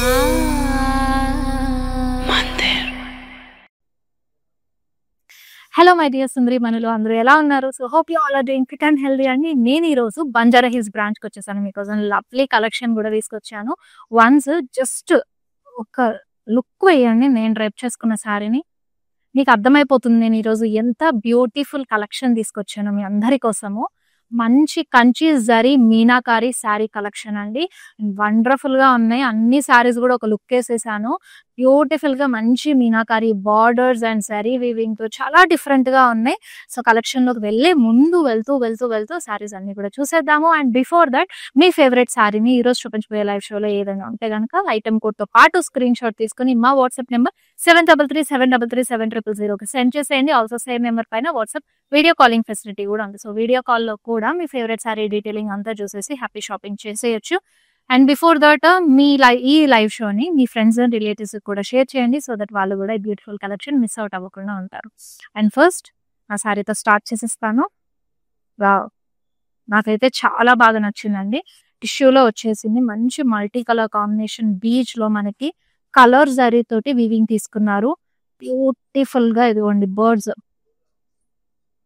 Hello my dear సుందరి మనులు అందరూ ఎలా ఉన్నారు? So hope you all are doing fit and healthy అండి. నేను ఈ రోజు బంజారా హిల్స్ బ్రాంచ్కి వచ్చేసాను. మీకోసం లవ్లీ కలెక్షన్ కూడా తీసుకొచ్చాను. వన్స్ జస్ట్ ఒక లుక్ వేయండి నేను డ్రైప్ చేసుకున్న శారీని, మీకు అర్థమైపోతుంది నేను ఈరోజు ఎంత బ్యూటిఫుల్ కలెక్షన్ తీసుకొచ్చాను మీ అందరి కోసము. మంచి కంచి జరీ మీనాకారి శారీ కలెక్షన్ అండి. వండర్ఫుల్ గా ఉన్నాయి. అన్ని శారీస్ కూడా ఒక లుక్ వేసేసాను. బ్యూటిఫుల్ గా మంచి meenakari borders and sari weaving తో చాలా డిఫరెంట్ గా ఉన్నాయి. సో కలెక్షన్ లోకి వెళ్లే ముందు వెళ్తూ శారీస్ అన్ని కూడా చూసేద్దాము. And before that me favourite శారీని ఈ రోజు చూపించబోయే లైవ్ షోలో ఏదైనా ఉంటే కనుక ఐటమ్ కోడ్ తో పాటు స్క్రీన్ షాట్ తీసుకుని మా వాట్సాప్ నెంబర్ 7337337000 సెండ్ చేసేయండి. ఆల్సో సేమ్ నెంబర్ పైన వాట్సాప్ వీడియో కాలింగ్ ఫెసిలిటీ కూడా ఉంది. సో వీడియో కాల్ లో కూడా మీ ఫేవరెట్ శారీ డీటెయిలింగ్ అంతా చూసేసి హ్యాపీ షాపింగ్ చేసేయచ్చు. అండ్ బిఫోర్ దట్ ఈ లైవ్ షోని మీ ఫ్రెండ్స్ అండ్ రిలేటివ్స్ కూడా షేర్ చేయండి. సో దట్ వాళ్ళు కూడా ఈ బ్యూటిఫుల్ కలెక్షన్ మిస్ అవుట్ అవ్వకుండా ఉంటారు. అండ్ ఫస్ట్ ఆ శారీతో స్టార్ట్ చేసేస్తాను. వావ్, నాకైతే చాలా బాగా నచ్చిందండి. టిష్యూలో వచ్చేసింది మంచి మల్టీ కలర్ కాంబినేషన్. బీచ్ లో మనకి కలర్ జరీ తోటి వీవింగ్ తీసుకున్నారు. బ్యూటిఫుల్ గా ఇదిగోండి బర్డ్స్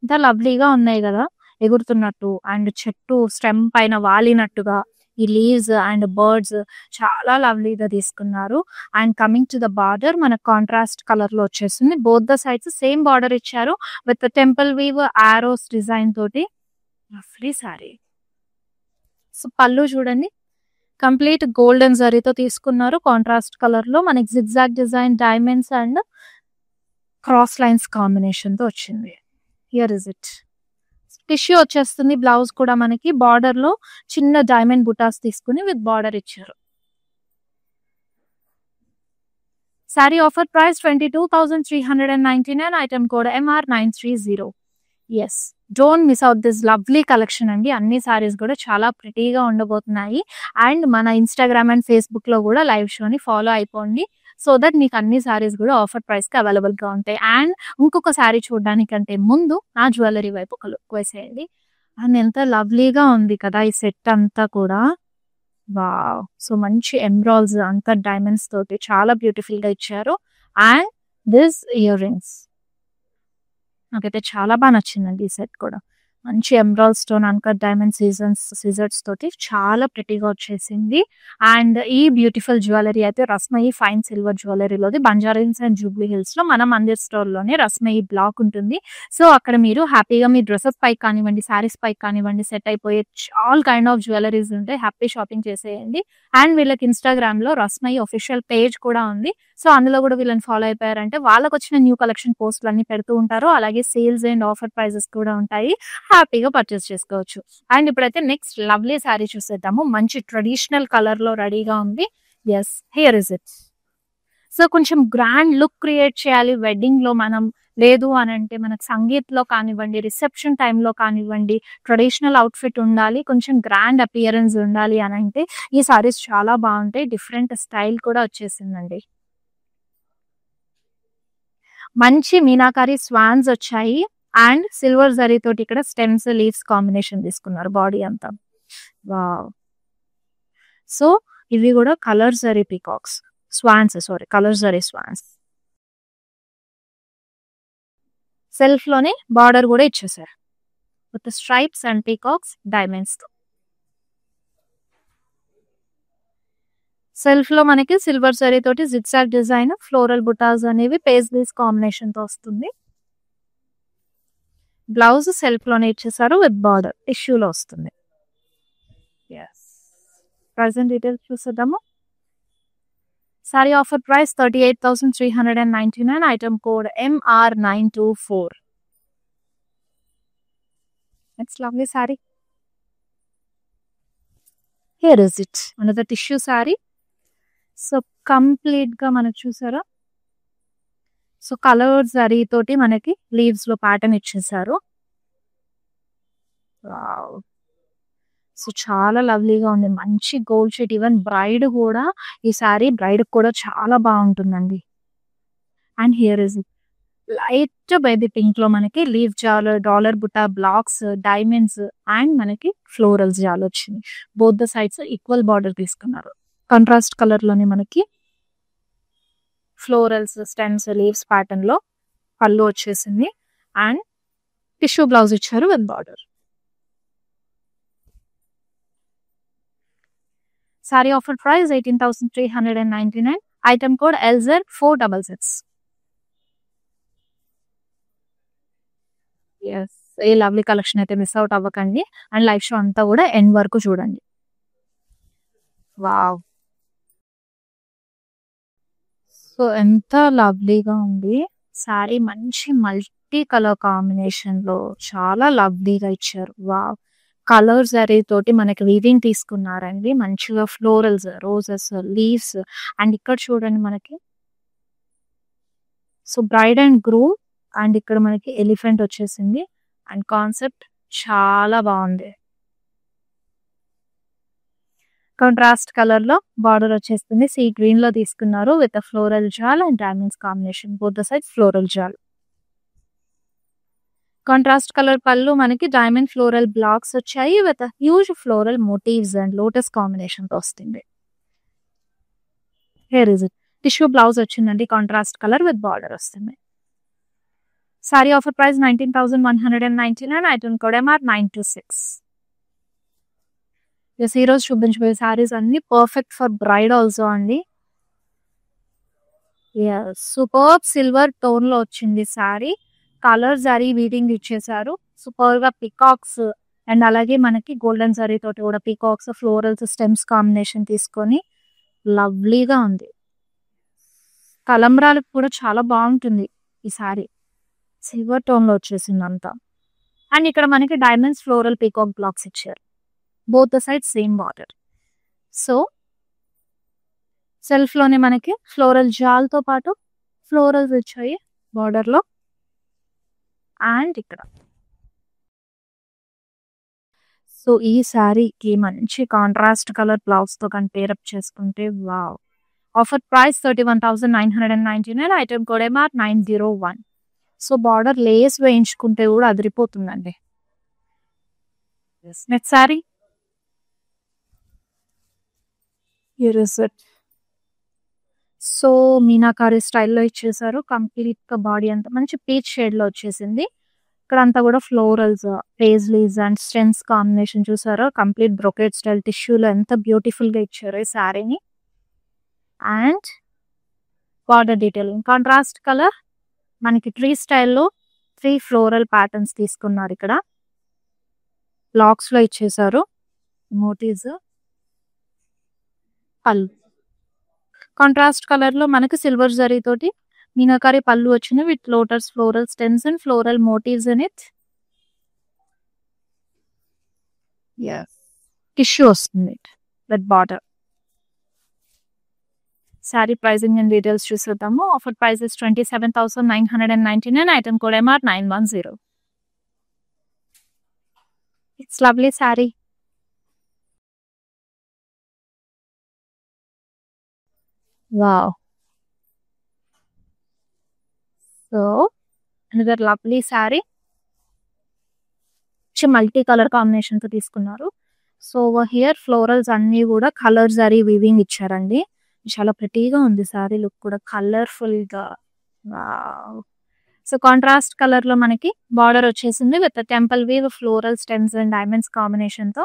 ఇంత లవ్లీగా ఉన్నాయి కదా ఎగురుతున్నట్టు, అండ్ చెట్టు స్టెమ్ పైన వాలినట్టుగా ఈ లీవ్స్ అండ్ బర్డ్స్ చాలా లవ్లీగా తీసుకున్నారు. And coming to the border మన కాంట్రాస్ట్ కలర్ లో వచ్చేసింది. Both the sides same border ఇచ్చారు with temple weave arrows design తోటి. Lovely sari. సో పళ్ళు చూడండి కంప్లీట్ గోల్డెన్ జరీతో తీసుకున్నారు. కాంట్రాస్ట్ కలర్ లో మనకి zigzag design diamonds and cross lines combination తో వచ్చింది. Here is it. టిష్యూ వచ్చేస్తుంది. బ్లౌజ్ కూడా మనకి బార్డర్ లో చిన్న డైమండ్ బుటాస్ తీసుకుని with border sari. Offer offer ప్రైస్ 22,399. Item code MR930. Yes, don't miss out this lovely collection అండి. అన్ని సారీస్ కూడా చాలా ప్రిటీగా ఉండబోతున్నాయి. అండ్ మన ఇన్స్టాగ్రామ్ అండ్ ఫేస్బుక్ లో కూడా లైవ్ షోని ఫాలో అయిపోండి. సో దట్ మీకు అన్ని సారీస్ కూడా ఆఫర్ ప్రైస్ కి అవైలబుల్ గా ఉంటాయి. అండ్ ఇంకొక సారీ చూడడానికంటే ముందు నా జ్యువెలరీ వైపు ఒక లుక్ వేసేయండి. అండ్ ఎంత లవ్లీగా ఉంది కదా ఈ సెట్ అంతా కూడా. వావ్, సో మంచి ఎమ్రాల్స్ అంతా డైమండ్స్ తోటి చాలా బ్యూటిఫుల్ గా ఇచ్చారు. అండ్ దిస్ ఇయర్ రింగ్స్ నాకైతే చాలా బాగా నచ్చిందండి. ఈ సెట్ కూడా మంచి ఎమ్రాల్డ్ స్టోన్ అన్కట్ డైమండ్ సీజర్స్ తోటి చాలా ప్రిటీగా వచ్చేసింది. అండ్ ఈ బ్యూటిఫుల్ జ్యువెలరీ అయితే రస్మయి ఫైన్ సిల్వర్ జ్యువెలరీలోది Banjara Hills and Jubilee Hills లో మన మందిర్ స్టోర్ లోనే రస్మయి బ్లాక్ ఉంటుంది. సో అక్కడ మీరు హ్యాపీగా మీ డ్రెస్సెస్ పైకి కానివ్వండి, శారీస్ పైకి కానివ్వండి సెట్ అయిపోయే ఆల్ కైండ్ ఆఫ్ జ్యువెలరీస్ ఉంటాయి. హ్యాపీ షాపింగ్ చేసేయండి. అండ్ వీళ్ళకి ఇన్స్టాగ్రామ్ లో రస్మయి ఒఫిషియల్ పేజ్ కూడా ఉంది. సో అందులో కూడా వీళ్ళని ఫాలో అయిపోయారంటే వాళ్ళకి వచ్చిన న్యూ కలెక్షన్ పోస్టులు అన్ని పెడుతూ ఉంటారు. అలాగే సేల్స్ అండ్ ఆఫర్ ప్రైజెస్ కూడా ఉంటాయి. హ్యాపీగా పర్చేస్ చేసుకోవచ్చు. అండ్ ఇప్పుడైతే నెక్స్ట్ లవ్లీ శారీ చూసేద్దాము. మంచి ట్రెడిషనల్ కలర్ లో రెడీగా ఉంది. Yes, here is it. So కొంచెం గ్రాండ్ లుక్ క్రియేట్ చేయాలి వెడ్డింగ్ లో మనం, లేదు అని అంటే మనకు సంగీత్ లో కానివ్వండి, రిసెప్షన్ టైంలో కానివ్వండి, ట్రెడిషనల్ అవుట్ఫిట్ ఉండాలి, కొంచెం గ్రాండ్ అపియరెన్స్ ఉండాలి అని అంటే ఈ సారీస్ చాలా బాగుంటాయి. డిఫరెంట్ స్టైల్ కూడా వచ్చేసిందండి. మంచి మీనాకారి స్వాన్స్ వచ్చాయి. అండ్ సిల్వర్ జరీ తోటి ఇక్కడ స్టెమ్స్ లీవ్స్ కాంబినేషన్ తీసుకున్నారు బాడీ అంతా. వావ్, సో ఇవి కూడా colour zari peacocks swans, sorry colour zari swans. Self లోనే బార్డర్ కూడా ఇచ్చేసారు with stripes and peacocks diamonds తో. సెల్ఫ్ లో మనకి సిల్వర్ జరీ తోటి జిగ్జాగ్ డిజైన్ ఫ్లోరల్ బుటాస్ అనేవి పేస్లీస్ కాంబినేషన్ తో వస్తుంది. బ్లౌజ్ సెల్ఫ్ లోనే ఇచ్చేసారు విత్ బార్డర్ టిష్యూలో వస్తుంది. ప్రెజెంట్ డీటెయిల్స్ చూసేద్దాము. Sari offer price 38,399. Item code MR924. It's lovely sari. Here is it, another tissue sorry. So complete గా మనకు చూసారా, సో కలర్ జరీ తోటి మనకి లీవ్స్ లో ప్యాటర్న్ ఇచ్చేసారు. సో చాలా లవ్లీగా ఉంది. మంచి గోల్డ్ షేడ్. ఈవెన్ బ్రైడ్ కూడా ఈ సారీ బ్రైడ్ కూడా చాలా బాగుంటుందండి. And here is it, light baby pink లో మనకి లీవ్ జాల్, డాలర్ బుట్ట, బ్లాక్స్, డైమండ్స్ అండ్ మనకి ఫ్లోరల్స్ జాల్ వచ్చింది. Both the sides equal border తీసుకున్నారు. కాంట్రాస్ట్ కలర్ లోనే మనకి ఫ్లోరల్స్, స్టెమ్స్, లీవ్స్ ప్యాటర్న్ లో పళ్ళు వచ్చేసింది అండ్ టిష్యూ బ్లౌజ్ ఇచ్చారు with border. Sari offer price 18,399. Item code LZ466. Yes, a lovely collection అయితే మిస్ అవుట్ అవ్వకండి అండ్ లైవ్ షో అంతా కూడా ఎండ్ వరకు చూడండి. వావ్, సో ఎంత లవ్లీగా ఉంది సారీ. మంచి మల్టీ కలర్ కాంబినేషన్ లో చాలా లవ్లీగా ఇచ్చారు. వావ్, కలర్ జరీ తోటి మనకి వీవింగ్ తీసుకున్నారండి. మంచిగా ఫ్లోరల్స్, రోజెస్, లీవ్స్ అండ్ ఇక్కడ చూడండి మనకి so bride and groom and ఇక్కడ మనకి ఎలిఫెంట్ వచ్చేసింది అండ్ కాన్సెప్ట్ చాలా బాగుంది. కాంట్రాస్ట్ కలర్ లో బార్డర్ వచ్చేస్తుంది. సీ గ్రీన్ లో తీసుకున్నారు with floral jaal and diamonds combination, both the side floral jaal. Contrast colour pallu మనకి డైమండ్ ఫ్లోరల్ బ్లాక్స్ వచ్చాయి with huge floral motifs and lotus combination తో వస్తుంది. Here is it. Tissue blouse వచ్చిందండి, contrast colour with border వస్తుంది. Sari offer price 19,199. Item code MR926. ఈ రోజు చూపించబోయే సారీస్ అన్ని పర్ఫెక్ట్ ఫర్ బ్రైడ్ ఆల్సో అండి. సూపర్ సిల్వర్ టోన్ లో వచ్చింది సారీ. కలర్ జరీ వీవింగ్ ఇచ్చేసారు. సూపర్ గా పికాక్స్ అండ్ అలాగే మనకి గోల్డెన్ జరీ తోటి కూడా పికాక్స్, ఫ్లోరల్స్, స్టెమ్స్ కాంబినేషన్ తీసుకొని లవ్లీగా ఉంది. తలంబ్రాలకు కూడా చాలా బాగుంటుంది ఈ సారీ. సిల్వర్ టోన్ లో వచ్చేసింది అంతా అండ్ ఇక్కడ మనకి డైమండ్స్ ఫ్లోరల్ పీకాక్ బ్లాక్స్ ఇచ్చారు, both the side same border. So self లోనే మనకి ఫ్లోరల్ జాల్ తో పాటు ఫ్లోరల్స్ వచ్చాయి బార్డర్ లో అండ్ ఇక్కడ. సో ఈ శారీకి మంచి కాంట్రాస్ట్ కలర్ బ్లౌజ్ తో కానీ పేరప్ చేసుకుంటే wow. Offer price 31,999. Item code MR901. So border lace వేయించుకుంటే కూడా అదిరిపోతుందండి. నెక్స్ట్ సారీ సో మీనాకారి స్టైల్లో ఇచ్చేసారు. కంప్లీట్ గా బాడీ అంతా మంచి పీచ్ షేడ్ లో వచ్చేసింది. ఇక్కడ అంతా కూడా florals, paisleys and stems combination చూసారో, కంప్లీట్ బ్రొకెట్ స్టైల్ టిష్యూలో ఎంత బ్యూటిఫుల్ గా ఇచ్చారు ఈ శారీని. And border detailing contrast colour మనకి ట్రీ స్టైల్లో 3 ఫ్లోరల్ ప్యాటర్న్స్ తీసుకున్నారు. ఇక్కడ బ్లాక్స్ లో ఇచ్చేసారు మోటివ్స్. పళ్ళు కాంట్రాస్ట్ కలర్ లో మనకి సిల్వర్ జరీ తోటి మీనాకారి పళ్ళు వచ్చింది with lotus floral stems and floral motifs in it. Tissue వస్తుంది with border. Sari pricing and details చూసేద్దాము. Offer price is 27,999. Item code MR910. It's lovely sari. Wow, so another lovely sari. Multi colour combination తో తీసుకున్నారు. So here florals అన్ని కూడా colour zari weaving ఇచ్చారండి. చాలా ప్రిటీగా ఉంది సారీ లుక్ కూడా, కలర్ఫుల్ గా. సో కాంట్రాస్ట్ కలర్ లో మనకి బార్డర్ వచ్చేసింది with temple weave, floral stems and diamonds combination తో.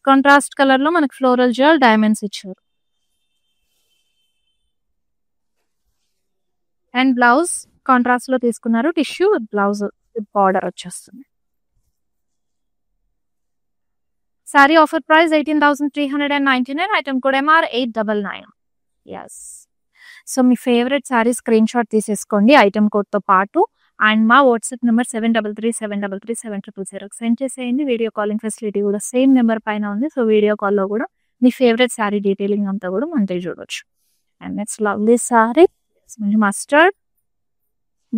కాంట్రాస్ట్ కలర్ లో మనకి ఫ్లోరల్ జాల్ డైమండ్స్ ఇచ్చారు అండ్ బ్లౌజ్ కాంట్రాస్ట్ లో తీసుకున్నారు. Tissue with blouse with border వచ్చేస్తుంది. Sari offer price 18,399. Item code MR899. So మీ ఫేవరెట్ సారీ స్క్రీన్ షాట్ తీసేసుకోండి ఐటమ్ కోడ్ తో పాటు అండ్ మా వాట్సాప్ నెంబర్ 7337337000 సెండ్ చేసేయండి. వీడియో కాలింగ్ ఫెసిలిటీ కూడా సేమ్ నెంబర్ పైన ఉంది. సో వీడియో కాల్లో కూడా మీ ఫేవరెట్ సారీ డీటెయిలింగ్ అంతా కూడా మనతో చూడొచ్చు. And next lovely sorry mustard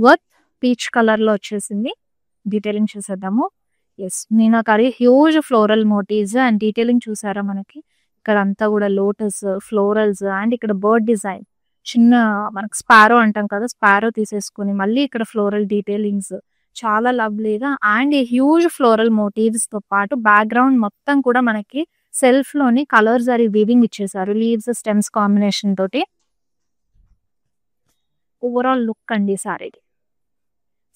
worth peach colour లో వచ్చేసింది. డీటెయిలింగ్ చూసేద్దాము. Meenakari huge floral motifs and detailing చూసారా మనకి ఇక్కడ అంతా కూడా లోటస్, ఫ్లోరల్స్ అండ్ ఇక్కడ బర్డ్ డిజైన్, చిన్న మనకు స్పారో అంటాం కదా, స్పారో తీసేసుకుని మళ్ళీ ఇక్కడ ఫ్లోరల్ డీటెయిలింగ్స్ చాలా లవ్లీగా అండ్ ఈ హ్యూజ్ ఫ్లోరల్ మోటివ్స్ తో పాటు బ్యాక్గ్రౌండ్ మొత్తం కూడా మనకి సెల్ఫ్ లోని కలర్స్ అరి వీవింగ్ ఇచ్చేసారు లీవ్స్ స్టెమ్స్ కాంబినేషన్ తోటి. ఓవరాల్ లుక్ అండి సారీకి.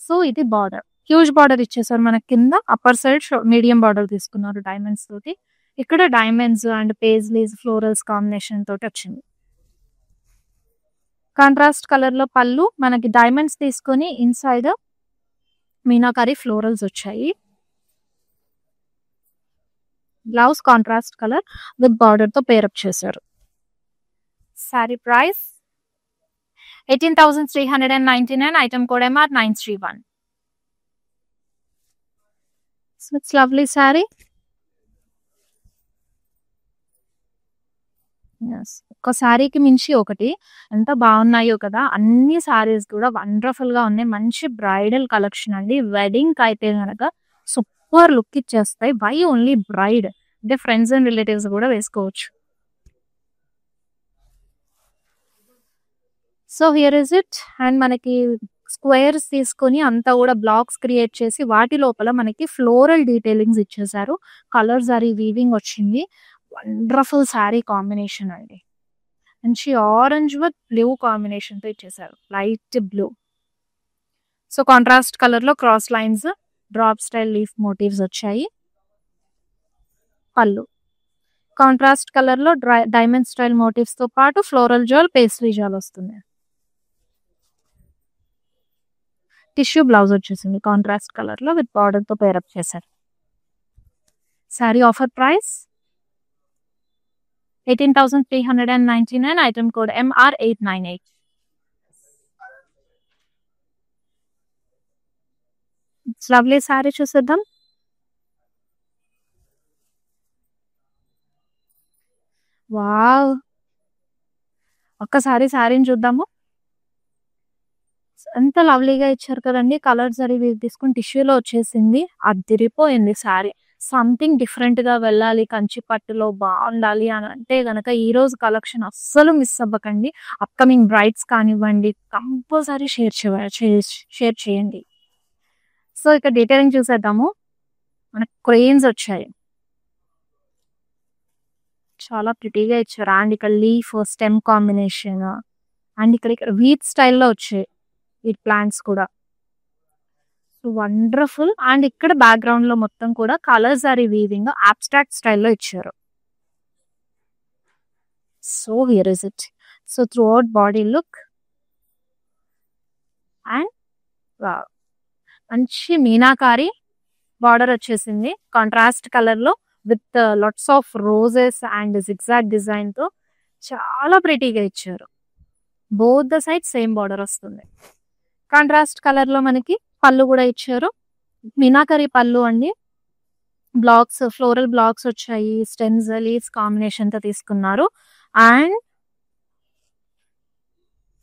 సో ఇది బార్డర్, హ్యూజ్ బార్డర్ ఇచ్చేసారు మనకి. కింద అప్పర్ సైడ్ మీడియం బార్డర్ తీసుకున్నారు డైమండ్స్ తోటి. ఇక్కడ diamonds and paisleys florals combination తోటి వచ్చింది. కాంట్రాస్ట్ కలర్ లో పళ్ళు మనకి డైమండ్స్ తీసుకొని ఇన్సైడ్ మీనాకారి ఫ్లోరల్స్ వచ్చాయి. Blouse contrast colour with border తో పేరప్ చేశారు. Sorry price 18,399. Item code MR 931. So it's lovely saree. Yes. ఒక సారీకి మించి ఒకటి ఎంత బాగున్నాయో కదా. అన్ని సారీస్ కూడా వండర్ఫుల్ గా ఉన్నాయి. మంచి బ్రైడల్ కలెక్షన్ అండి. వెడ్డింగ్ కి అయితే కనుక super look ఇచ్చేస్తాయి. Why only braid అంటే ఫ్రెండ్స్ అండ్ రిలేటివ్స్ కూడా వేసుకోవచ్చు. So here is it. And మనకి స్క్వేర్స్ తీసుకొని అంతా కూడా బ్లాక్స్ క్రియేట్ చేసి వాటి లోపల మనకి ఫ్లోరల్ డీటెయిలింగ్స్ ఇచ్చేసారు. కలర్స్ అరి వీవింగ్ వచ్చింది. వండర్ఫుల్ శారీ కాంబినేషన్ అండి. మంచి ఆరెంజ్ విత్ బ్లూ కాంబినేషన్ తో ఇచ్చేసారు, light blue. So contrast colour లో cross lines drop style leaf motifs వచ్చాయి. పళ్ళు కాంట్రాస్ట్ కలర్ లో డైమండ్ స్టైల్ మోటివ్స్ తో పాటు ఫ్లోరల్ జాల్ పేస్ట్రీ జాల్ వస్తుంది. టిష్యూ బ్లౌజ్ వచ్చేసింది కాంట్రాస్ట్ కలర్ లో విత్ బార్డర్ తో పేరప్ చేశారు. Sorry offer price 18,399. Item code MR 898. It's lovely sorry చూసేద్దాం. వావ్, ఒక్కసారి సారీని చూద్దాము. ఎంత లవ్లీగా ఇచ్చారు కదండి. కలర్స్ అవి తీసుకుని టిష్యూలో వచ్చేసింది. అదిరిపోయింది సారీ. సంథింగ్ డిఫరెంట్ గా వెళ్ళాలి, కంచి పట్టులో బాగుండాలి అని అంటే గనక ఈ రోజు కలెక్షన్ అస్సలు మిస్ అవ్వకండి. అప్కమింగ్ బ్రైడ్స్ కానివ్వండి, కంపల్సరీ షేర్ చేయండి. సో ఇక్కడ డీటెయిలింగ్ చూసేద్దాము. మనకు క్రెయిన్స్ వచ్చాయి, చాలా ప్రిటీగా ఇచ్చారు. అండ్ ఇక్కడ లీఫ్ స్టెమ్ కాంబినేషన్ అండ్ ఇక్కడ వీట్ స్టైల్లో వచ్చాయి ఈ ప్లాంట్స్ కూడా. వండర్ఫుల్. అండ్ ఇక్కడ బ్యాక్గ్రౌండ్ లో మొత్తం కూడా కలర్స్ ఆర్ వీవింగ్ అబ్స్ట్రాక్ట్ స్టైల్లో ఇచ్చారు. So here is it. So through out body look and మంచి మీనాకారి బార్డర్ వచ్చేసింది కాంట్రాస్ట్ కలర్ లో with lots of roses and zigzag design తో చాలా ప్రిటీగా ఇచ్చారు. Both the side same border వస్తుంది. కాంట్రాస్ట్ కలర్ లో మనకి పళ్ళు కూడా ఇచ్చారు. మీనాకరి పళ్ళు అండి. బ్లాక్స్ ఫ్లోరల్ బ్లాక్స్ వచ్చాయి. స్టెమ్స్ లీవ్స్ కాంబినేషన్ తో తీసుకున్నారు. అండ్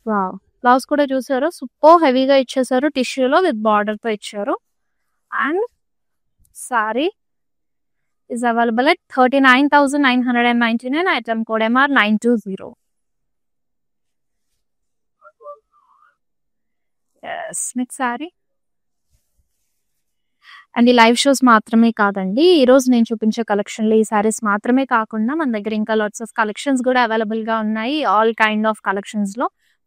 వావ్, బ్లౌజ్ కూడా చూసారు, సూపర్ హెవీగా ఇచ్చేసారు. టిష్యూలో విత్ బార్డర్ తో ఇచ్చారు. And sorry is available at 39,999. Item code MR 920. Yes, next saree. And ఈ లైవ్ షోస్ మాత్రమే కాదండి, ఈ రోజు నేను చూపించే కలెక్షన్లో ఈ సారీస్ మాత్రమే కాకుండా మన దగ్గర ఇంకా లాట్స్ ఆఫ్ కలెక్షన్స్ కూడా అవైలబుల్ గా ఉన్నాయి. ఆల్ కైండ్ ఆఫ్ కలెక్షన్స్ లో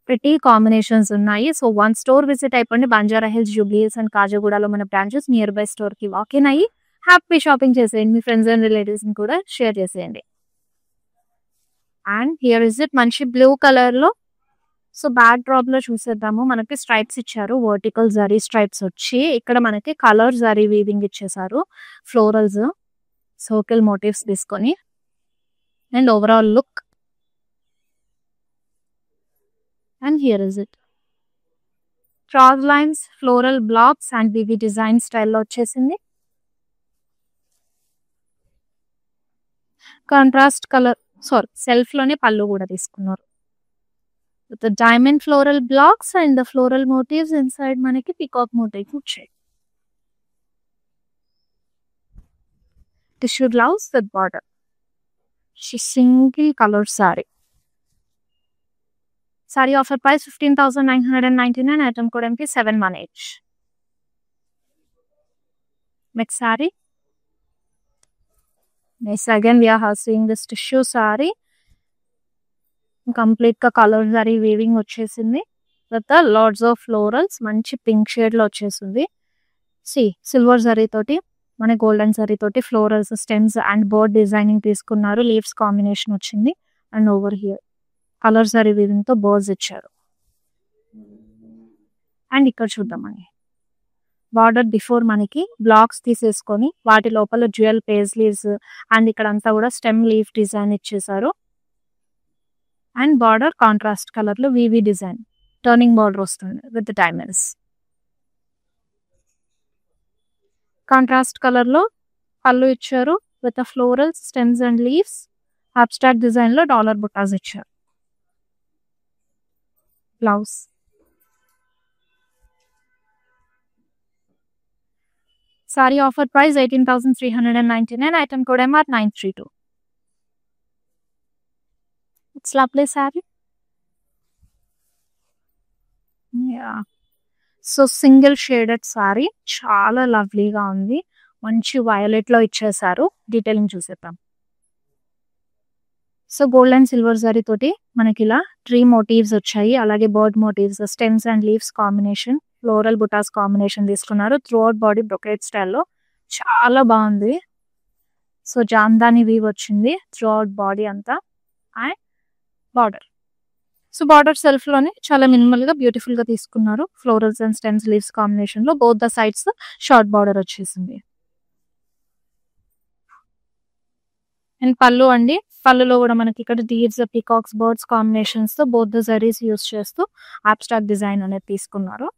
ప్రిటీ కాంబినేషన్స్ ఉన్నాయి. సో వన్ స్టోర్ విజిట్ అయిపోండి. Banjara Hills, Jubilee Hills and కాజాగూడలో మన బ్రాంచెస్. నియర్ బై స్టోర్ కి వాక్ ఇన్ అయ్యి హ్యాపీ షాపింగ్ చేసేయండి. మీ ఫ్రెండ్స్ అండ్ రిలేటివ్స్ ని కూడా షేర్ చేసేయండి. అండ్ హియర్ ఇస్ ఇట్, మంచి బ్లూ కలర్ లో. సో బ్యాక్ డ్రాప్ లో చూసేద్దాము. మనకి స్ట్రైప్స్ ఇచ్చారు, వర్టికల్ జరీ స్ట్రైప్స్ వచ్చి ఇక్కడ మనకి కలర్ జరీ వీవింగ్ ఇచ్చేసారు. ఫ్లోరల్స్ సర్కిల్ మోటివ్స్ తీసుకొని. And overall look. And here is it, cross lines floral blocks and వివి డిజైన్ స్టైల్లో వచ్చేసింది. కాంట్రాస్ట్ కలర్ సెల్ఫ్ లోనే పళ్ళు కూడా తీసుకున్నారు. The diamond floral blocks and the floral motifs inside manaki peacock motif వచ్చాయి. Tissue blouse with border. Single color saree. Saree offer price 15,999. Item code MK 718. Next saree. Next again we are seeing this tissue saree. Complete గా colour zari weaving వచ్చేసింది with lots of florals. మంచి pink shade లో వచ్చేసింది. Silver zari తోటి మన golden zari తోటి florals, stems and bird designing తీసుకున్నారు. Leaves combination వచ్చింది. And over here colour zari weaving తో బర్డ్స్ ఇచ్చారు. అండ్ ఇక్కడ చూద్దామండి, బార్డర్ బిఫోర్ మనకి బ్లాక్స్ తీసేసుకొని వాటి లోపల జ్యువెల్ పేజ్లీస్ అండ్ ఇక్కడ అంతా కూడా స్టెమ్ లీఫ్ డిజైన్ ఇచ్చేసారు. అండ్ బార్డర్ కాంట్రాస్ట్ కలర్ లో వివి డిజైన్ టర్నింగ్ బార్డర్ వస్తుంది విత్ డైమండ్స్. కాంట్రాస్ట్ కలర్ లో పళ్ళు ఇచ్చారు with florals, stems and leaves. Abstract design లో డాలర్ బుట్టాస్ ఇచ్చారు. Blouse sorry offer price 18,399. Item code MR 932. It's lovely saree. Yeah. So single shaded sorry చాలా లవ్లీగా ఉంది. మంచి వయలెట్ లో ఇచ్చేసారు. డీటెయిలింగ్ చూసేద్దాం. So gold and silver zari తోటి మనకి ఇలా ట్రీ మోటివ్స్ వచ్చాయి. అలాగే bird motifs, stems and leaves combination, floral butas combination తీసుకున్నారు. త్రూ అవుట్ బాడీ బ్రొకేట్ స్టైల్లో చాలా బాగుంది. సో జామ్దాని వీవ్ వచ్చింది త్రూ అవుట్ బాడీ అంతా. And border, so border self లోనే చాలా మినిమల్ గా బ్యూటిఫుల్ గా తీసుకున్నారు. Florals and stems, leaves combination లో both the sides short border వచ్చేసింది. అండ్ పళ్ళు అండి, పళ్ళులో కూడా మనకి ఇక్కడ డీర్స్, పీకాక్స్, బర్డ్స్ కాంబినేషన్స్ తో బోత్ ద జరీస్ యూస్ చేస్తూ అబ్స్ట్రాక్ట్ డిజైన్ అనేది తీసుకున్నారు.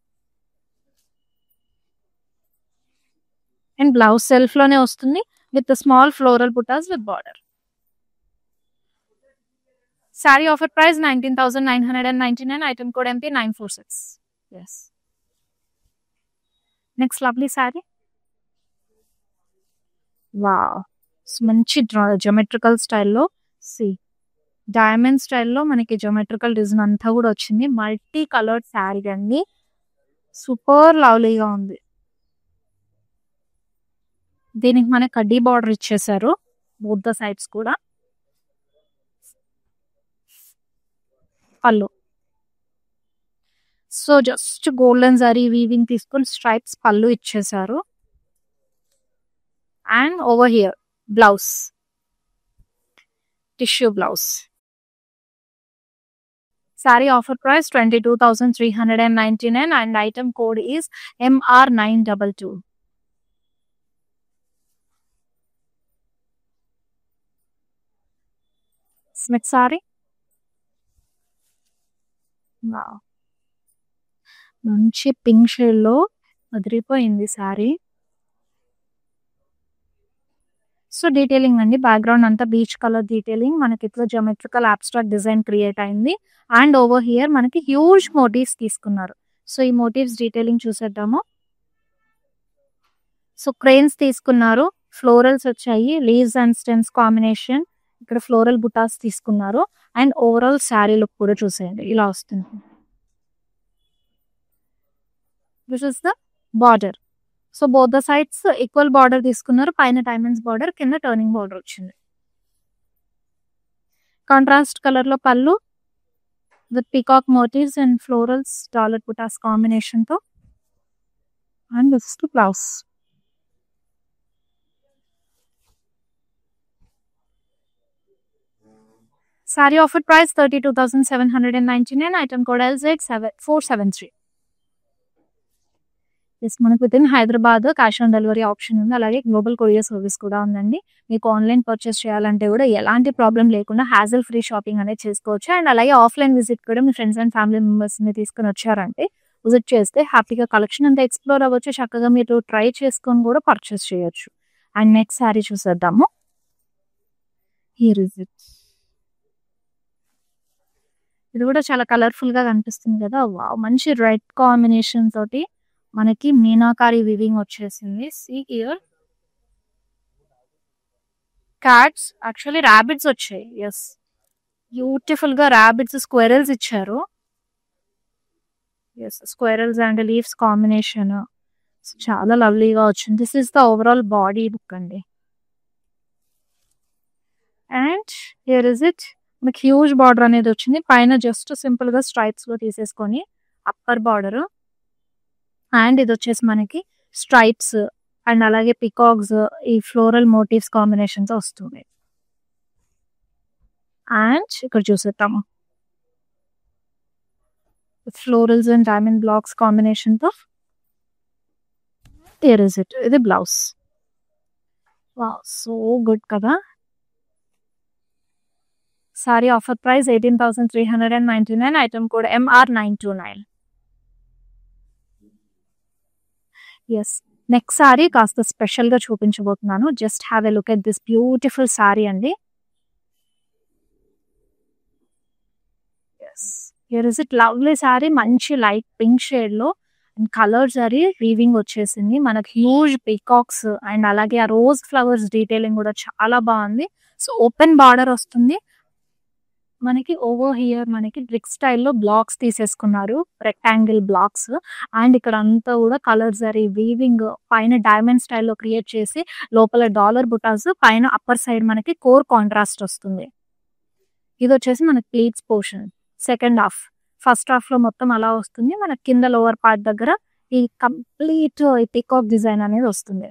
అండ్ బ్లౌజ్ సెల్ఫ్ లోనే వస్తుంది with small floral butas with border. Saree offer price 19,999. Item code MP 946. Yes. Next lovely saree. Wow. మంచి geometrical స్టైల్లో డైమండ్ స్టైల్లో మనకి geometrical డిజైన్ అంతా కూడా వచ్చింది. మల్టీ కలర్డ్ శారీ అండి. సూపర్ లవ్లీగా ఉంది. దీనికి మన కడ్డీ బార్డర్ ఇచ్చేసారు బోత్ ద సైడ్స్ కూడా. పళ్ళు, so just golden zari weaving తీసుకొని స్ట్రైప్స్ పళ్ళు ఇచ్చేసారు. And over here blouse, tissue blouse. Sorry offer ప్రైస్ 22,399 and item code is MR 922. Smith sorry. మంచి పింక్ షేడ్ లో అదిరిపోయింది సారీ. సో డీటెయిలింగ్ అండి, బ్యాక్గ్రౌండ్ అంతా బీచ్ కలర్ డీటెయిలింగ్, మనకి ఇట్లా జోమెట్రికల్ అబ్స్ట్రాక్ట్ డిజైన్ క్రియేట్ అయింది. అండ్ ఓవర్ హియర్ మనకి హ్యూజ్ మోటివ్స్ తీసుకున్నారు. సో ఈ మోటివ్స్ డీటెయిలింగ్ చూసేద్దాము. సో క్రెయిన్స్ తీసుకున్నారు, ఫ్లోరల్స్ వచ్చాయి, లీవ్స్ అండ్ స్టెమ్స్ కాంబినేషన్, ఇక్కడ ఫ్లోరల్ బుటాస్ తీసుకున్నారు. అండ్ ఓవరాల్ శారీ లుక్ కూడా చూసేయండి, ఇలా వస్తుంది. This is the border. So both the sides equal border తీసుకున్నారు. పైన డైమండ్స్ బార్డర్, కింద టర్నింగ్ బార్డర్ వచ్చింది. కాంట్రాస్ట్ కలర్ లో pallu with peacock motifs and florals, dollar butas combination తో. And this is the blouse. Saree offer price 32,799. Item code LZ473. Yes, మనకు within Hyderabad cash on delivery option ఉంది. అలాగే global courier service కూడా ఉందండి. మీకు online purchase చేయాలంటే కూడా ఎలాంటి ప్రాబ్లం లేకుండా హ్యాజల్ ఫ్రీ షాపింగ్ అనేది చేసుకోవచ్చు. అండ్ అలాగే ఆఫ్లైన్ విజిట్ కూడా మీ ఫ్రెండ్స్ అండ్ ఫ్యామిలీ మెంబర్స్ని తీసుకుని వచ్చారంటే విజిట్ చేస్తే హ్యాపీగా కలెక్షన్ అంతా ఎక్స్ప్లోర్ అవ్వచ్చు. చక్కగా మీరు ట్రై చేసుకొని కూడా పర్చేస్ చేయొచ్చు. అండ్ నెక్స్ట్ శారీ చూసేద్దాము. Here is it. ఇది కూడా చాలా కలర్ఫుల్ గా కనిపిస్తుంది కదా. వావ్, మంచి రెడ్ కాంబినేషన్ తోటి మనకి మీనాకారి వివింగ్ వచ్చేసింది. See here cats, actually rabbits వచ్చాయి. ఎస్, బ్యూటిఫుల్ గా ర్యాబిట్స్, స్క్వెరల్స్ ఇచ్చారు. Yes, squirrels and leaves combination చాలా లవ్లీగా వచ్చింది. This is the overall body look అండి. And here is it. మనకి హ్యూజ్ బార్డర్ అనేది వచ్చింది. పైన జస్ట్ సింపుల్ గా స్ట్రైప్స్ లో తీసేసుకొని అప్పర్ బార్డర్, అండ్ ఇది వచ్చేసి మనకి స్ట్రైప్స్ అండ్ అలాగే పికాక్స్, ఈ ఫ్లోరల్ మోటివ్స్ కాంబినేషన్ తో వస్తుంది. అండ్ ఇక్కడ చూసేద్దాము florals and diamond blocks combination తో. Here is it. ఇది బ్లౌజ్. వావ్, సో గుడ్ కదా. Sari offer price 18,399. Item code MR929. Yes, next sari కాస్త స్పెషల్ గా చూపించబోతున్నాను. Just have a look at this beautiful sari అండి. Yes, here is it. Lovely sari, మంచి light pink shade లో and colour zari weaving వచ్చేసింది. మనకి హ్యూజ్ పీకాక్స్ అండ్ అలాగే ఆ రోజ్ ఫ్లవర్స్ డీటెయిలింగ్ కూడా చాలా బాగుంది. సో ఓపెన్ బార్డర్ వస్తుంది మనకి. ఓవర్ హియర్ మనకి బ్రిక్ స్టైల్లో బ్లాక్స్ తీసేసుకున్నారు, రెక్టాంగిల్ బ్లాక్స్. అండ్ ఇక్కడ అంతా కూడా కలర్ జరీ వీవింగ్ పైన డైమండ్ స్టైల్లో క్రియేట్ చేసి లోపల డాలర్ బుటాస్, పైన అప్పర్ సైడ్ మనకి కోర్ కాంట్రాస్ట్ వస్తుంది. ఇది వచ్చేసి మనకి pleats portion second half. First half లో మొత్తం అలా వస్తుంది. మనకి కింద లోవర్ పార్ట్ దగ్గర ఈ కంప్లీట్ పికాక్ డిజైన్ అనేది వస్తుంది.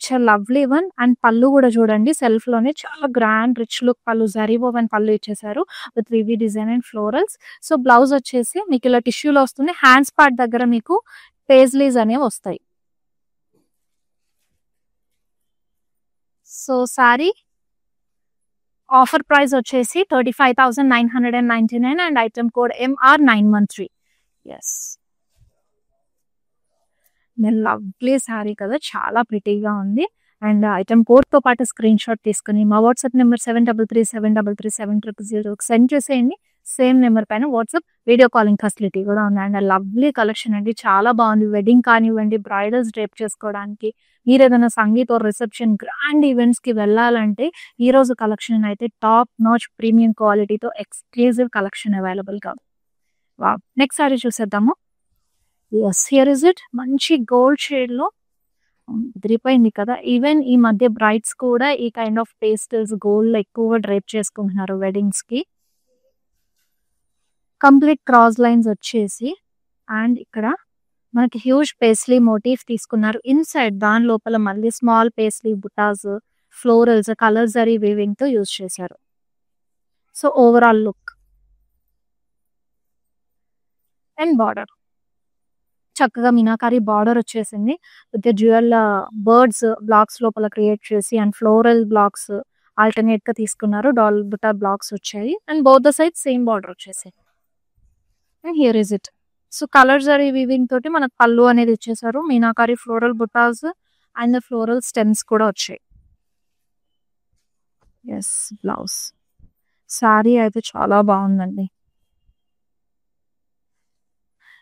చాలా లవ్లీ వన్. అండ్ పళ్ళు కూడా చూడండి, సెల్ఫ్ లోనే చాలా గ్రాండ్ రిచ్ లుక్ పళ్ళు, జరీ ఓవెన్ పళ్ళు ఇచ్చేసారు విత్ వివి design and florals. So blouse వచ్చేసి మీకు ఇలా టిష్యూలో వస్తుంది. హ్యాండ్స్ పార్ట్ దగ్గర మీకు పేజ్లీస్ అనేవి వస్తాయి. సో సారీ ఆఫర్ ప్రైస్ వచ్చేసి 35,999 and item code MR913. Yes, lovely sari కదా, చాలా ప్రిటీగా ఉంది. అండ్ ఐటమ్ కోడ్ తో పాటు స్క్రీన్ షాట్ తీసుకుని మా వాట్సాప్ నెంబర్ 7337337000 సెండ్ చేసేయండి. సేమ్ నెంబర్ పైన వాట్సాప్ వీడియో కాలింగ్ ఫెసిలిటీ కూడా ఉంది. అండ్ లవ్లీ కలెక్షన్ అండి, చాలా బాగుంది. వెడ్డింగ్ కానివ్వండి, బ్రైడల్స్ డ్రేప్ చేసుకోవడానికి, మీరు ఏదైనా సంగీత రిసెప్షన్ గ్రాండ్ ఈవెంట్స్ కి వెళ్ళాలంటే ఈ రోజు కలెక్షన్ అయితే టాప్ నాచ్ ప్రీమియం క్వాలిటీతో ఎక్స్క్లూజివ్ కలెక్షన్ అవైలబుల్ గా. వావ్, నెక్స్ట్ సారీ చూసేద్దాము. Yes, here is it. మంచి గోల్డ్ షేడ్ లో అదిరిపోయింది కదా. ఈవెన్ ఈ మధ్య బ్రైడ్స్ కూడా ఈ కైండ్ ఆఫ్ పేస్టల్స్ గోల్డ్ లో ఎక్కువగా డ్రేప్ చేసుకుంటున్నారు వెడ్డింగ్స్ కి. కంప్లీట్ క్రాస్ లైన్స్ వచ్చేసి అండ్ ఇక్కడ మనకి హ్యూజ్ పేస్లీ మోటివ్ తీసుకున్నారు. ఇన్సైడ్ దాని లోపల మళ్ళీ small paisley butas, florals, colour zari weaving తో యూజ్ చేశారు. So overall look and border చక్కగా మీనాకారి బార్డర్ వచ్చేసింది విత్ డ్యూయల్ బర్డ్స్ బ్లాక్స్ లోపల క్రియేట్ చేసి అండ్ ఫ్లోరల్ బ్లాక్స్ ఆల్టర్నేట్ గా తీసుకున్నారు. డాల్ బుటా బ్లాక్స్ వచ్చాయి and both the side same border వచ్చేసి. And here is it. So colour zari weaving తోటి మనకు పళ్ళు అనేది ఇచ్చేసారు. Meenakari floral butas and floral stems కూడా వచ్చాయి. Yes, blouse. సారీ అయితే చాలా బాగుందండి.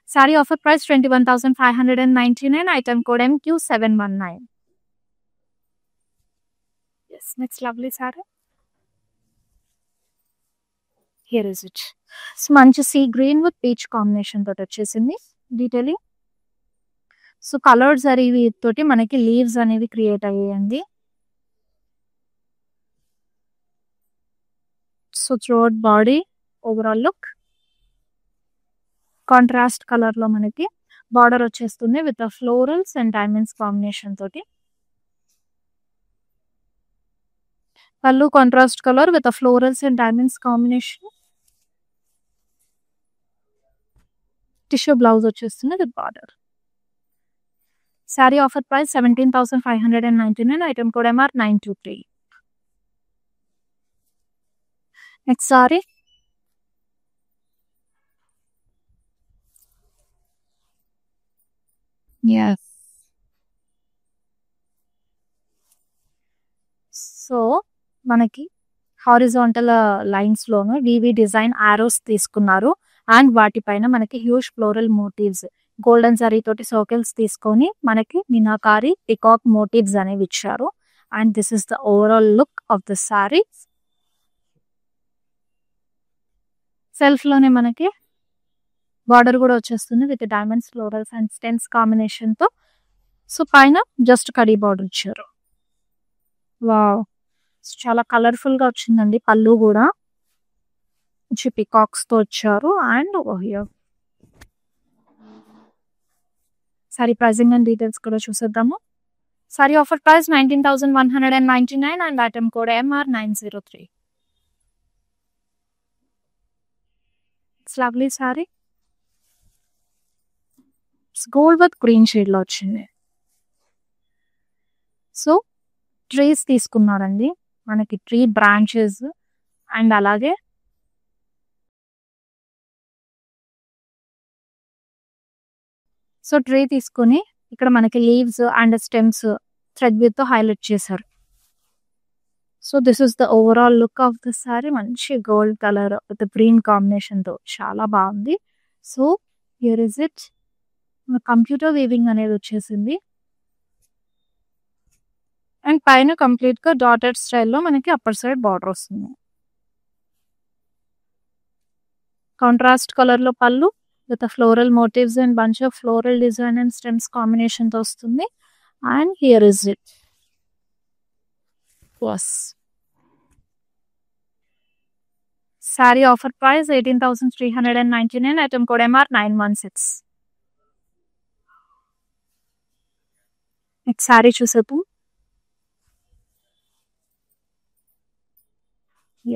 Sari offer price 21,599. Item code MQ719. Yes, next lovely sari. Here is it. So మంచి sea green with peach combination తోటి వచ్చేసింది డీటెయిలింగ్. సో కలర్స్ అనేవి తోటి మనకి లీవ్స్ అనేవి క్రియేట్ అయ్యాయండి. So throughout body overall look contrast colour లో మనకి బార్డర్ వచ్చేస్తుంది with florals and diamonds combination తోటి. Pallu contrast colour with florals and diamonds combination. Tissue blouse వచ్చేస్తుంది with border. Sari offer price 17,599. Item code MR923. Next sari. Yes. So మనకి horizontal lines లోను వివి design arrows తీసుకున్నారు and వాటిపైన మనకి huge floral motifs golden zari తోటి circles తీసుకొని మనకి మీనాకారి పికాక్ మోటివ్స్ అనేవి ఇచ్చారు. And this is the overall look of the sari. Self లోనే మనకి బార్డర్ కూడా వచ్చేస్తుంది with diamonds, florals and stems combination తో. సో పైన జస్ట్ కడీ బార్డర్ ఇచ్చారు. వావ్, చాలా కలర్ఫుల్ గా వచ్చిందండి పళ్ళు కూడా. మంచి పికాక్స్ తో వచ్చారు. And sari pricing and details కూడా చూసేద్దాము. Sari offer price 19,199 and item code MR903. It's lovely sari. It's gold with green shade లో వచ్చింది. సో ట్రీస్ తీసుకున్నారండి, మనకి ట్రీ బ్రాంచెస్ అండ్ అలాగే సో ట్రీ తీసుకొని ఇక్కడ మనకి leaves and stems thread with తో హైలైట్ చేశారు. So this is the overall look of the sari. మంచి gold colour with green combination తో చాలా బాగుంది. So here is it. Computer weaving అనేది వచ్చేసింది అండ్ పైన కంప్లీట్ గా డాటెడ్ స్టైల్లో మనకి అప్పర్ సైడ్ బార్డర్ వస్తుంది. కాంట్రాస్ట్ కలర్ లో pallu with floral motifs and bunch of floral design and stems combination తో వస్తుంది. And here is it. Was sari offer price 18,399. Item code MR916. Next sari చూసేపు.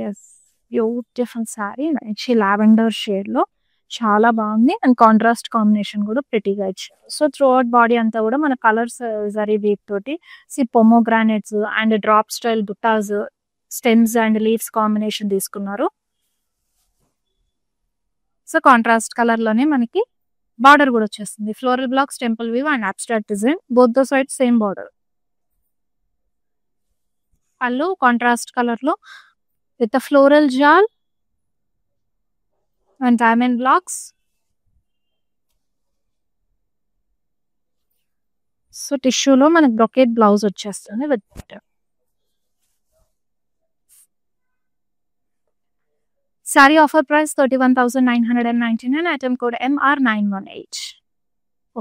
Yes, beautiful sari. మంచి lavender shade లో చాలా బాగుంది and contrast combination కూడా ప్రిటీగా ఇచ్చారు. సో త్రూ అవుట్ బాడీ అంతా కూడా మన కలర్స్ జరీ వీప్ తోటి pomegranates and drop style buttas, stems and leaves combination తీసుకున్నారు. సో కాంట్రాస్ట్ కలర్ లోనే మనకి బార్డర్ కూడా వచ్చేస్తుంది. Floral blocks, temple weave and abstract design, both the side same border. Pallu contrast colour లో with floral jaal and diamond blocks. So టిష్యూలో మనకి brocade blouse వచ్చేస్తుంది with sari offer price 31,999. Item code MR918.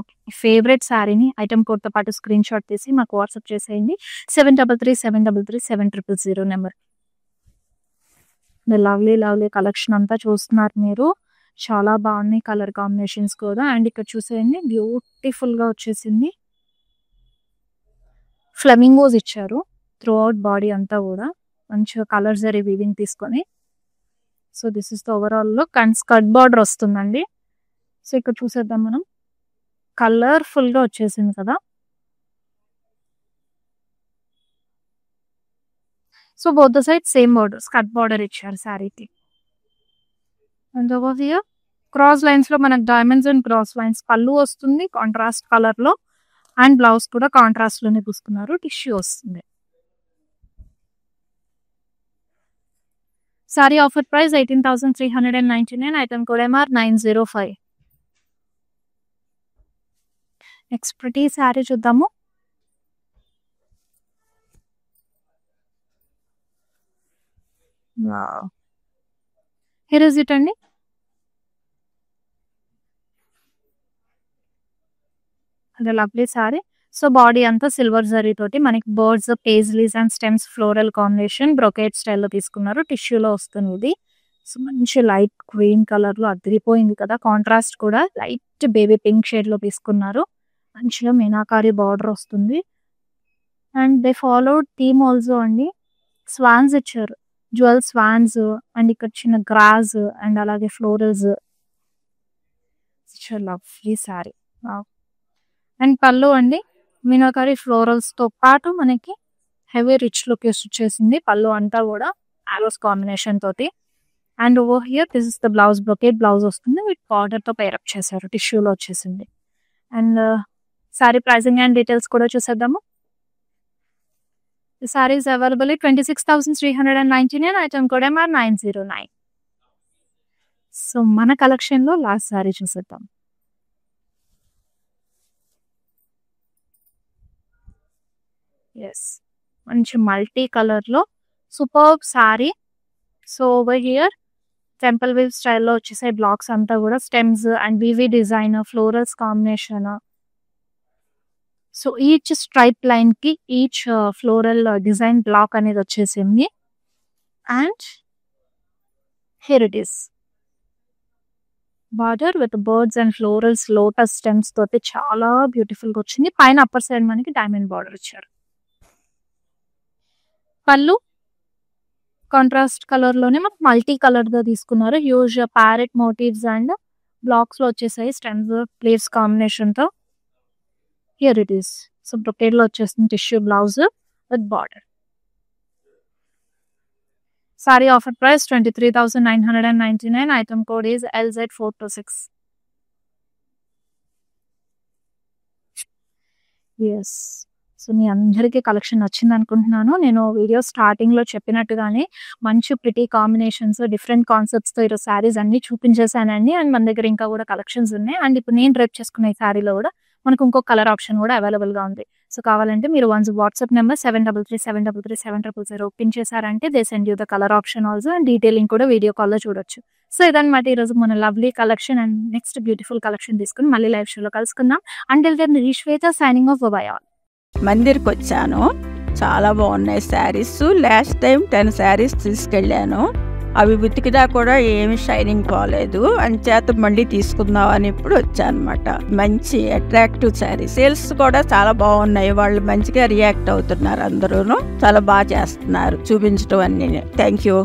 Okay, favourite శారీని item code తో పాటు screen shot తీసి మాకు WhatsApp చేసేయండి 7337337000 నెంబర్. లవ్లీ లవ్లీ కలెక్షన్ అంతా చూస్తున్నారు మీరు. చాలా బాగున్నాయి కలర్ కాంబినేషన్స్ కూడా. అండ్ ఇక్కడ చూసేయండి, బ్యూటిఫుల్ గా వచ్చేసింది. ఫ్లెమింగోస్ ఇచ్చారు త్రూ అవుట్ బాడీ అంతా కూడా, మంచిగా కలర్ జరీ వీవింగ్ తీసుకొని. So this is the overall look and skirt border వస్తుందండి. సో ఇక్కడ చూసేద్దాం మనం. కలర్ఫుల్ గా వచ్చేసింది కదా. So both the side same border, skirt border ఇచ్చారు శారీకి. And over here cross lines లో మనకు డైమండ్స్ అండ్ క్రాస్ లైన్స్ పళ్ళు వస్తుంది కాంట్రాస్ట్ కలర్ లో. అండ్ బ్లౌజ్ కూడా కాంట్రాస్ట్ లోనే తీసుకున్నారు. టిష్యూ వస్తుంది. Sari offer price 18,399. Item code MR905. Next pretty sari చూద్దాము. హియర్ ఇస్ ఇట్ అండి. అదే లవ్లీ సారీ. సో బాడీ అంతా సిల్వర్ జరీ తోటి మనకి birds, paisleys and stems floral combination brocade స్టైల్లో తీసుకున్నారు. టిష్యూలో వస్తుంది ఇది. సో మంచి లైట్ గ్రీన్ కలర్ లో అదిరిపోయింది కదా. కాంట్రాస్ట్ కూడా లైట్ బేబీ పింక్ షేడ్ లో తీసుకున్నారు. మంచిగా మీనాకారి బార్డర్ వస్తుంది. And they followed theme also అండి. స్వాన్స్ ఇచ్చారు, జ్యువెల్ స్వాన్స్ అండ్ ఇక్కడ చిన్న గ్రాస్ అండ్ అలాగే florals. Lovely sorry. And pallu అండి మీనాకారి ఫ్లోరల్స్ తో పాటు మనకి హెవీ రిచ్ లుక్ వచ్చేసింది. పళ్ళు అంతా కూడా ఆరోస్ కాంబినేషన్ తోటి. And over here this is the blouse, brocade blouse వస్తుంది విత్ బార్డర్ తో పేరప్ చేశారు. టిష్యూలో వచ్చేసింది. And sorry pricing and details కూడా చూసేద్దాము. The saree is available at 26,399. Item code MR909. So మన కలెక్షన్ లో లాస్ట్ సారీ చూసేద్దాం. ఎస్, మంచి మల్టీ కలర్ లో superb sari. So over here temple weave స్టైల్లో వచ్చేసాయి బ్లాక్స్ అంతా కూడా. స్టెమ్స్ అండ్ వివి design, florals combination. So each stripe line కి ఈచ్ ఫ్లోరల్ డిజైన్ బ్లాక్ అనేది వచ్చేసింది. And here it is border with birds and florals lotus stems తోటి చాలా బ్యూటిఫుల్ గా వచ్చింది. పైన అప్పర్ సైడ్ మనకి డైమండ్ బార్డర్ ఇచ్చారు. పళ్ళు కాంట్రాస్ట్ కలర్ లోనే మనకు మల్టీ కలర్ గా తీసుకున్నారు. Huge parrot motifs and blocks లో వచ్చేసాయి స్టెమ్స్ ప్లేట్స్ కాంబినేషన్ తో. Here it is. So brocade లో వచ్చేస్తుంది tissue blouse with border. Sari offer price 23,999. Item code is LZ426. Yes. So మీ అందరికీ కలెక్షన్ నచ్చింది అనుకుంటున్నాను. నేను వీడియో స్టార్టింగ్ లో చెప్పినట్టుగానే మంచి ప్రిటీ కాంబినేషన్స్ డిఫరెంట్ కాన్సెప్ట్స్ తో ఈరోజు శారీస్ అన్ని చూపించేసానండి. అండ్ మన దగ్గర ఇంకా కూడా కలెక్షన్స్ ఉన్నాయి. అండ్ ఇప్పుడు నేను డ్రైప్ చేసుకున్న ఈ శారీలో కూడా మనకు ఇంకో కలర్ ఆప్షన్ కూడా అవైలబుల్ గా ఉంది. సో కావాలంటే మీరు వన్స్ వాట్సాప్ నెంబర్ 7337337000 పిన్ చేశారంటే they send you the colour option also and detailing కూడా వీడియో కాల్ లో చూడొచ్చు. సో ఇదన్నమాట ఈరోజు మన lovely collection. And next beautiful collection తీసుకుని మళ్ళీ లైవ్ షోలో కలుసుకుందాం. Until then Shweta signing off. Bye all. మందిర్కి వచ్చాను. చాలా బాగున్నాయి శారీస్. లాస్ట్ టైం 10 శారీస్ తీసుకెళ్ళాను. అవి ఉతికినా కూడా ఏమి షైనింగ్ పోలేదు. అంచేత మళ్ళీ తీసుకుందాం అని ఇప్పుడు వచ్చాను అనమాట. మంచి అట్రాక్టివ్ శారీ. సేల్స్ కూడా చాలా బాగున్నాయి. వాళ్ళు మంచిగా రియాక్ట్ అవుతున్నారు. అందరూ చాలా బాగా చేస్తున్నారు చూపించడం అన్ని. Thank you.